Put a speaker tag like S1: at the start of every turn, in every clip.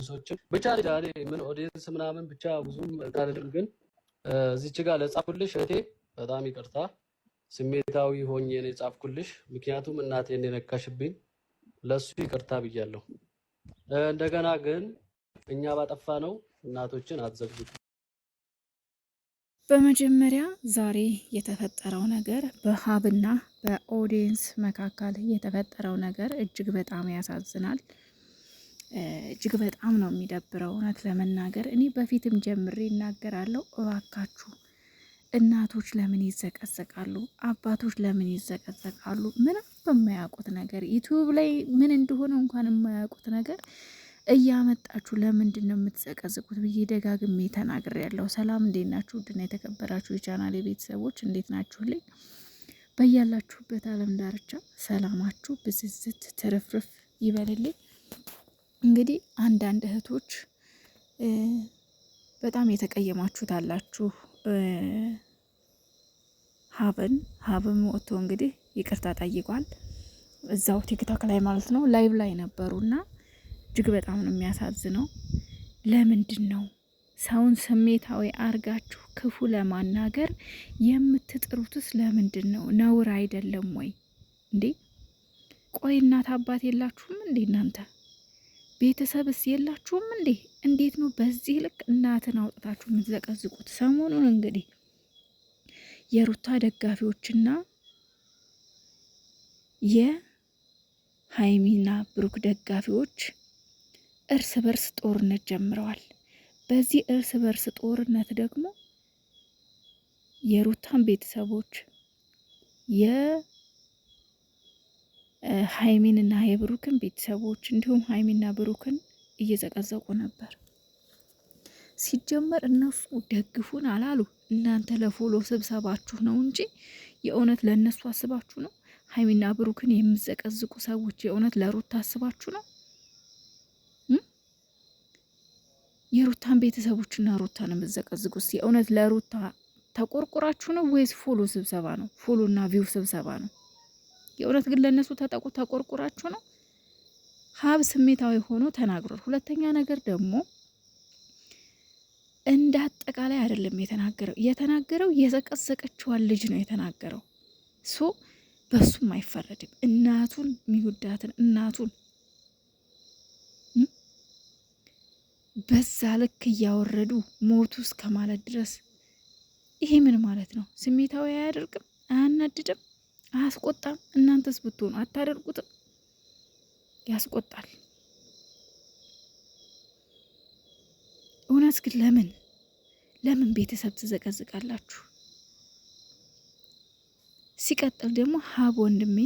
S1: ሰዎችን ብቻ ዛሬ ምን ኦዲየንስ ምናምን ብቻ ብዙም አይደለም ግን እዚች ጋር ለጻፍኩልሽ እህቴ በጣም ይቅርታ ስሜታዊ ሆኜ ነው የጻፍኩልሽ ምክንያቱም እናቴን የነካሽብኝ ለሱ ይቅርታ ብያለሁ እንደገና ግን እኛ ባጠፋ ነው እናቶችን አትዘግቡ
S2: በመጀመሪያ ዛሬ የተፈጠረው ነገር በሀብና በኦዲየንስ መካከል የተፈጠረው ነገር እጅግ በጣም ያሳዝናል። እጅግ በጣም ነው የሚደብረው። እውነት ለመናገር እኔ በፊትም ጀምሬ እናገራለሁ። እባካችሁ እናቶች ለምን ይዘቀዘቃሉ? አባቶች ለምን ይዘቀዘቃሉ? ምንም በማያውቁት ነገር ዩቲዩብ ላይ ምን እንደሆነ እንኳን የማያውቁት ነገር እያመጣችሁ ለምንድን ነው የምትዘቀዝቁት ብዬ ደጋግሜ ተናግሬያለሁ። ሰላም እንዴት ናችሁ? ውድና የተከበራችሁ የቻናሌ ቤተሰቦች እንዴት ናችሁልኝ? በያላችሁበት ዓለም ዳርቻ ሰላማችሁ ብዝዝት ትርፍርፍ ይበልልኝ። እንግዲህ አንዳንድ እህቶች በጣም የተቀየማችሁት አላችሁ። ሀብም ወጥቶ እንግዲህ ይቅርታ ጠይቋል። እዛው ቲክቶክ ላይ ማለት ነው ላይቭ ላይ ነበሩና እጅግ በጣም ነው የሚያሳዝነው። ለምንድን ነው ሰውን ስሜታዊ አርጋችሁ ክፉ ለማናገር የምትጥሩትስ? ለምንድን ነው? ነውር አይደለም ወይ እንዴ? ቆይ እናት አባት የላችሁም እንዴ? እናንተ ቤተሰብስ የላችሁም እንዴ? እንዴት ነው በዚህ ልክ እናትን አውጥታችሁ የምትዘቀዝቁት? ሰሞኑን እንግዲህ የሩታ ደጋፊዎችና የሀይሚና ብሩክ ደጋፊዎች እርስ በርስ ጦርነት ጀምረዋል። በዚህ እርስ በርስ ጦርነት ደግሞ የሩታን ቤተሰቦች የሀይሚንና የብሩክን ቤተሰቦች እንዲሁም ሀይሚና ብሩክን እየዘቀዘቁ ነበር። ሲጀመር እነሱ ደግፉን አላሉ። እናንተ ለፎሎ ስብሰባችሁ ነው እንጂ የእውነት ለእነሱ አስባችሁ ነው? ሀይሚና ብሩክን የምዘቀዝቁ ሰዎች የእውነት ለሩታ አስባችሁ ነው? የሩታን ቤተሰቦችና ሩታን የምዘቀዝቁት የእውነት ለሩታ ተቆርቁራችሁ ነው ወይስ ፎሎ ስብሰባ ነው? ፎሎና ቪው ስብሰባ ነው? የእውነት ግን ለእነሱ ተቆርቁራችሁ ነው? ሀብ ስሜታዊ ሆኖ ተናግሯል። ሁለተኛ ነገር ደግሞ እንደ አጠቃላይ አይደለም የተናገረው የዘቀዘቀችዋን ልጅ ነው የተናገረው። ሶ በሱም አይፈረድም። እናቱን የሚወዳትን እናቱን በዛ ልክ እያወረዱ ሞቱ እስከ ማለት ድረስ ይሄ ምን ማለት ነው? ስሜታዊ አያደርግም? አያናድድም? አያስቆጣም? እናንተስ ብትሆኑ አታደርጉትም? ያስቆጣል። እውነት ግን ለምን ቤተሰብ ትዘቀዝቃላችሁ? ሲቀጥል ደግሞ ሀብ ወንድሜ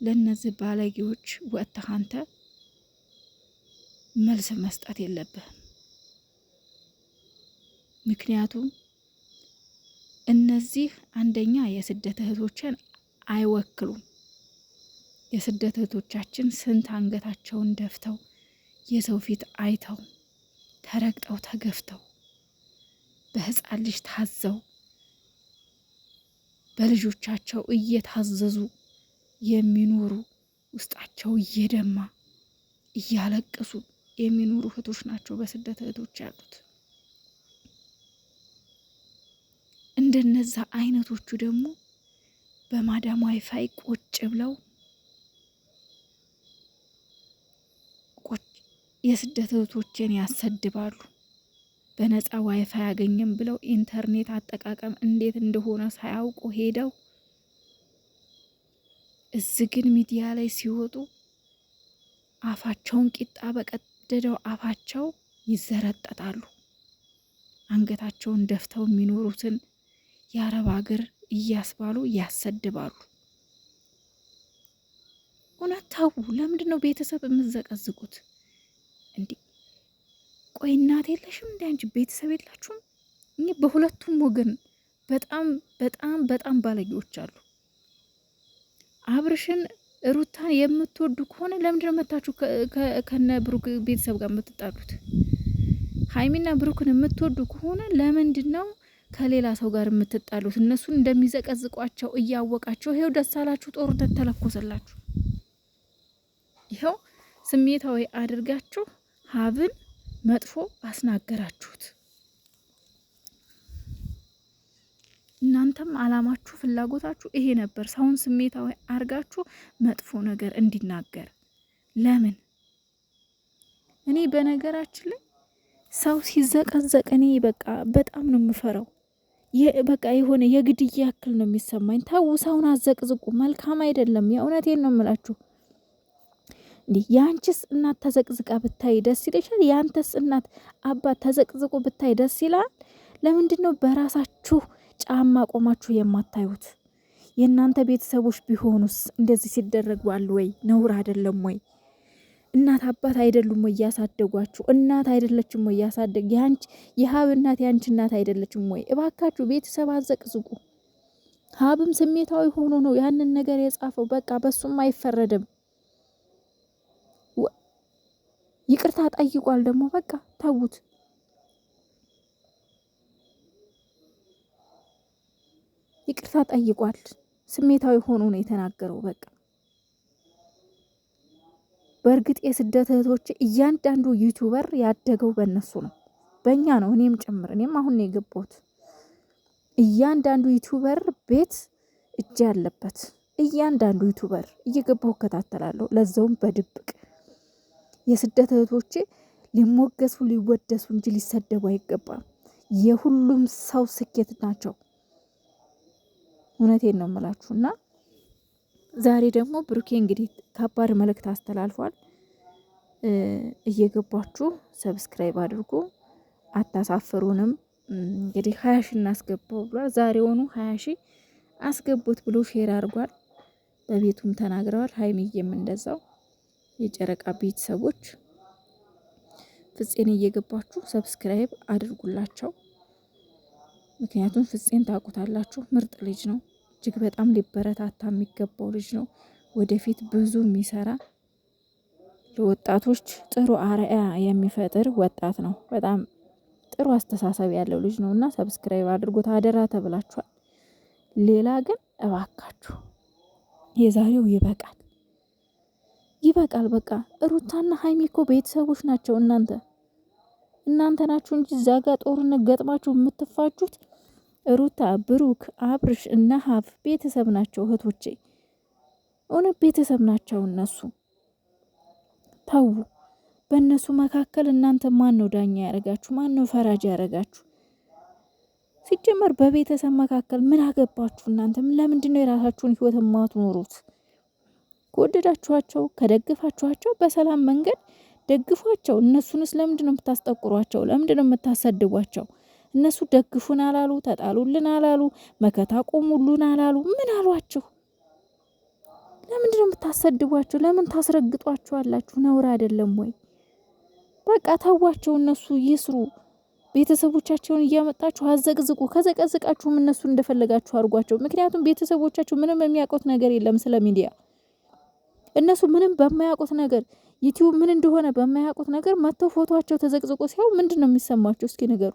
S2: ለነዚህ ባለጌዎች ወጥተህ አንተ መልስ መስጠት የለብህም። ምክንያቱም እነዚህ አንደኛ የስደት እህቶችን አይወክሉም። የስደት እህቶቻችን ስንት አንገታቸውን ደፍተው የሰው ፊት አይተው ተረግጠው ተገፍተው በህፃን ልጅ ታዘው በልጆቻቸው እየታዘዙ የሚኖሩ ውስጣቸው እየደማ እያለቀሱ የሚኖሩ እህቶች ናቸው በስደት እህቶች ያሉት። እንደነዛ አይነቶቹ ደግሞ በማዳም ዋይፋይ ቁጭ ብለው የስደት እህቶችን ያሰድባሉ። በነፃ ዋይፋይ ያገኘም ብለው ኢንተርኔት አጠቃቀም እንዴት እንደሆነ ሳያውቁ ሄደው እዚህ ግን ሚዲያ ላይ ሲወጡ አፋቸውን ቂጣ በቀደደው አፋቸው ይዘረጠጣሉ። አንገታቸውን ደፍተው የሚኖሩትን የአረብ ሀገር እያስባሉ ያሰድባሉ። እውነት ተው። ለምንድን ነው ቤተሰብ የምትዘቀዝቁት እንዴ? ቆይ እናት የለሽም እንዴ? አንቺ ቤተሰብ የላችሁም? እኔ በሁለቱም ወገን በጣም በጣም በጣም ባለጌዎች አሉ። አብርሽን ሩታን የምትወዱ ከሆነ ለምንድን ነው መታችሁ ከነ ብሩክ ቤተሰብ ጋር የምትጣሉት? ሀይሚና ብሩክን የምትወዱ ከሆነ ለምንድን ነው ከሌላ ሰው ጋር የምትጣሉት? እነሱን እንደሚዘቀዝቋቸው እያወቃቸው ይሄው ደስ አላችሁ፣ ጦርነት ተለኮሰላችሁ። ይሄው ስሜታዊ አድርጋችሁ ሀብን መጥፎ አስናገራችሁት። እናንተም አላማችሁ ፍላጎታችሁ ይሄ ነበር፣ ሰውን ስሜታዊ አርጋችሁ መጥፎ ነገር እንዲናገር። ለምን? እኔ በነገራችን ላይ ሰው ሲዘቀዘቅ እኔ በቃ በጣም ነው የምፈራው። በቃ የሆነ የግድያ ያክል ነው የሚሰማኝ። ተው፣ ሰውን አዘቅዝቁ፣ መልካም አይደለም። የእውነቴን ነው የምላችሁ። እንዲህ የአንቺስ እናት ተዘቅዝቃ ብታይ ደስ ይለሻል? የአንተስ እናት አባት ተዘቅዝቁ ብታይ ደስ ይላል? ለምንድን ነው በራሳችሁ ጫማ ቆማችሁ የማታዩት? የእናንተ ቤተሰቦች ቢሆኑስ እንደዚህ ሲደረጓል ወይ? ነውር አይደለም ወይ? እናት አባት አይደሉም ወይ ያሳደጓችሁ? እናት አይደለችም ወይ ያሳደግ? የሀብ እናት ያንቺ እናት አይደለችም ወይ? እባካችሁ ቤተሰብ አዘቅዝቁ። ሀብም ስሜታዊ ሆኖ ነው ያንን ነገር የጻፈው። በቃ በሱም አይፈረድም። ይቅርታ ጠይቋል ደግሞ በቃ ተውት። ይቅርታ ጠይቋል። ስሜታዊ ሆኖ ነው የተናገረው። በቃ በእርግጥ የስደት እህቶች እያንዳንዱ ዩቲዩበር ያደገው በእነሱ ነው፣ በእኛ ነው፣ እኔም ጭምር። እኔም አሁን ነው የገባሁት። እያንዳንዱ ዩቲዩበር ቤት እጅ ያለበት እያንዳንዱ ዩቲዩበር እየገባሁ እከታተላለሁ፣ ለዛውም በድብቅ። የስደት እህቶቼ ሊሞገሱ ሊወደሱ እንጂ ሊሰደቡ አይገባም። የሁሉም ሰው ስኬት ናቸው። እውነቴን ነው የምላችሁና ዛሬ ደግሞ ብሩኬ እንግዲህ ከባድ መልእክት አስተላልፏል። እየገባችሁ ሰብስክራይብ አድርጉ፣ አታሳፍሩንም። እንግዲህ 20 ሺህ እናስገባው ብሏል። ዛሬውኑ 20 ሺህ አስገቡት ብሎ ሼር አድርጓል። በቤቱም ተናግረዋል። ሀይሚዬም እንደዛው። የጨረቃ ቤተሰቦች ፍፄን እየገባችሁ ሰብስክራይብ አድርጉላቸው። ምክንያቱም ፍፄን ታውቁታላችሁ፣ ምርጥ ልጅ ነው። እጅግ በጣም ሊበረታታ የሚገባው ልጅ ነው። ወደፊት ብዙ የሚሰራ ለወጣቶች ጥሩ አርአያ የሚፈጥር ወጣት ነው። በጣም ጥሩ አስተሳሰብ ያለው ልጅ ነው እና ሰብስክራይብ አድርጉት አደራ ተብላችኋል። ሌላ ግን እባካችሁ የዛሬው ይበቃል፣ ይበቃል። በቃ ሩታና ሀይሚ እኮ ቤተሰቦች ናቸው። እናንተ ናችሁ እንጂ እዛ ጋ ጦርነት ገጥማችሁ የምትፋጁት። ሩታ፣ ብሩክ፣ አብርሽ እና ሀብ ቤተሰብ ናቸው እህቶቼ፣ እውነት ቤተሰብ ናቸው እነሱ። ተው፣ በእነሱ መካከል እናንተ ማን ነው ዳኛ ያደረጋችሁ? ማን ነው ፈራጅ ያደረጋችሁ? ሲጀመር በቤተሰብ መካከል ምን አገባችሁ እናንተ? ለምንድን ነው የራሳችሁን ህይወት የማትኖሩት? ከወደዳችኋቸው ከደግፋችኋቸው በሰላም መንገድ ደግፏቸው። እነሱንስ ለምንድን ነው የምታስጠቁሯቸው? ለምንድን ነው የምታሰድቧቸው? እነሱ ደግፉን አላሉ፣ ተጣሉልን አላሉ፣ መከታ ቆሙልን አላሉ። ምን አሏችሁ? ለምንድን ነው የምታሰድቧቸው? ለምን ታስረግጧቸዋላችሁ? ነውር አይደለም ወይ? በቃ ተዋቸው፣ እነሱ ይስሩ። ቤተሰቦቻቸውን እያመጣችሁ አዘቅዝቁ። ከዘቀዝቃችሁም እነሱ እንደፈለጋችሁ አድርጓቸው። ምክንያቱም ቤተሰቦቻችሁ ምንም የሚያውቁት ነገር የለም ስለ ሚዲያ። እነሱ ምንም በማያውቁት ነገር ዩቲዩብ ምን እንደሆነ በማያውቁት ነገር መጥተው ፎቶቸው ተዘቅዝቆ ሲያው ምንድን ነው የሚሰማቸው? እስኪ ንገሩ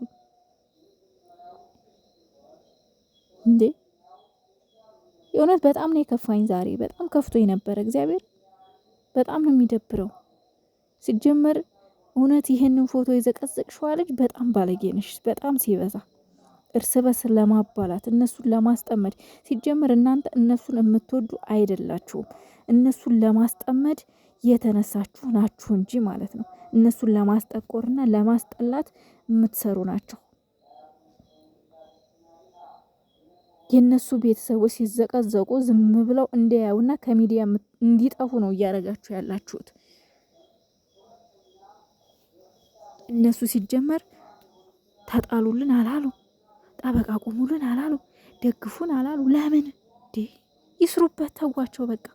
S2: እንዴ! የእውነት በጣም ነው የከፋኝ ዛሬ። በጣም ከፍቶ የነበረ እግዚአብሔር፣ በጣም ነው የሚደብረው። ሲጀመር እውነት ይሄንን ፎቶ የዘቀዘቅሽዋ ልጅ በጣም ባለጌ ነሽ፣ በጣም ሲበዛ። እርስ በርስ ለማባላት እነሱን ለማስጠመድ። ሲጀመር እናንተ እነሱን የምትወዱ አይደላችሁም። እነሱን ለማስጠመድ የተነሳችሁ ናችሁ እንጂ ማለት ነው። እነሱን ለማስጠቆርና ለማስጠላት የምትሰሩ ናቸው። የነሱ ቤተሰቦች ሲዘቀዘቁ ዝም ብለው እንዲያዩና ከሚዲያ እንዲጠፉ ነው እያደረጋችሁ ያላችሁት። እነሱ ሲጀመር ተጣሉልን አላሉ፣ ጠበቃ ቆሙልን አላሉ፣ ደግፉን አላሉ። ለምን ይስሩበት? ተዋቸው በቃ።